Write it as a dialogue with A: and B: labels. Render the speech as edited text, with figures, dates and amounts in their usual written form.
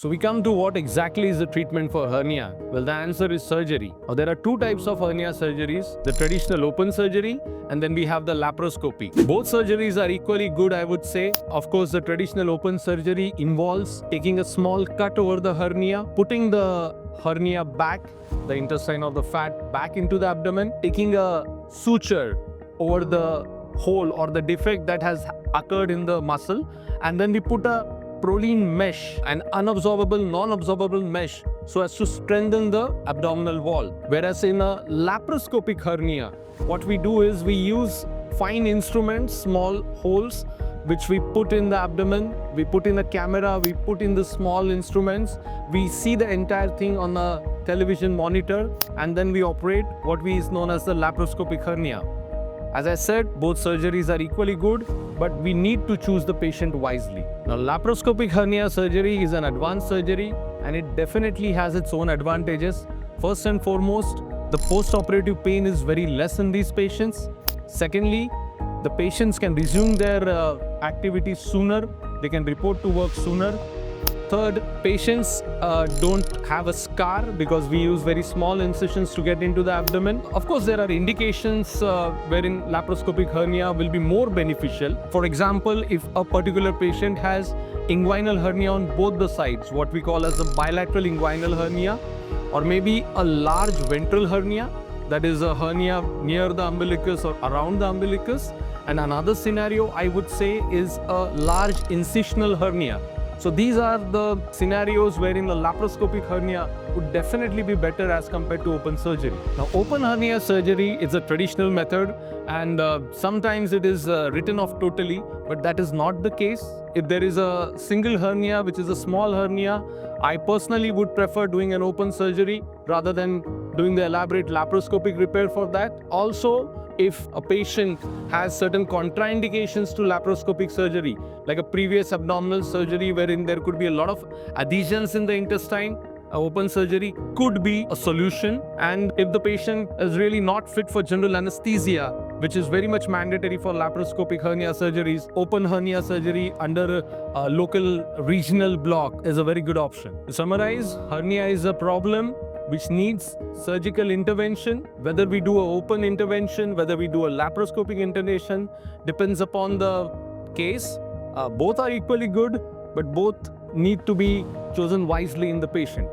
A: So we come to what exactly is the treatment for hernia? Well, the answer is surgery. Now, there are two types of hernia surgeries, the traditional open surgery and then we have the laparoscopy. Both surgeries are equally good, I would say. Of course, the traditional open surgery involves taking a small cut over the hernia, putting the hernia back, the intestine or the fat back into the abdomen, taking a suture over the hole or the defect that has occurred in the muscle, and then we put a proline mesh, an unabsorbable, non-absorbable mesh, so as to strengthen the abdominal wall. Whereas in a laparoscopic hernia, what we do is we use fine instruments, small holes, which we put in the abdomen, we put in a camera, we put in the small instruments, we see the entire thing on a television monitor, and then we operate what is known as the laparoscopic hernia. As I said, both surgeries are equally good, but we need to choose the patient wisely. Now, laparoscopic hernia surgery is an advanced surgery and it definitely has its own advantages. First and foremost, the post-operative pain is very less in these patients. Secondly, the patients can resume their activities sooner, they can report to work sooner. Third, patients don't have a scar because we use very small incisions to get into the abdomen. Of course, there are indications wherein laparoscopic hernia will be more beneficial. For example, if a particular patient has inguinal hernia on both the sides, what we call as a bilateral inguinal hernia, or maybe a large ventral hernia, that is a hernia near the umbilicus or around the umbilicus. And another scenario I would say is a large incisional hernia. So these are the scenarios wherein a laparoscopic hernia would definitely be better as compared to open surgery. Now, open hernia surgery is a traditional method and sometimes it is written off totally, but that is not the case. If there is a single hernia, which is a small hernia, I personally would prefer doing an open surgery rather than doing the elaborate laparoscopic repair for that. Also, if a patient has certain contraindications to laparoscopic surgery, like a previous abdominal surgery wherein there could be a lot of adhesions in the intestine, open surgery could be a solution. And if the patient is really not fit for general anesthesia, which is very much mandatory for laparoscopic hernia surgeries, open hernia surgery under a local regional block is a very good option. To summarize, hernia is a problem which needs surgical intervention. Whether we do an open intervention, whether we do a laparoscopic intervention, depends upon the case. Both are equally good, but both need to be chosen wisely in the patient.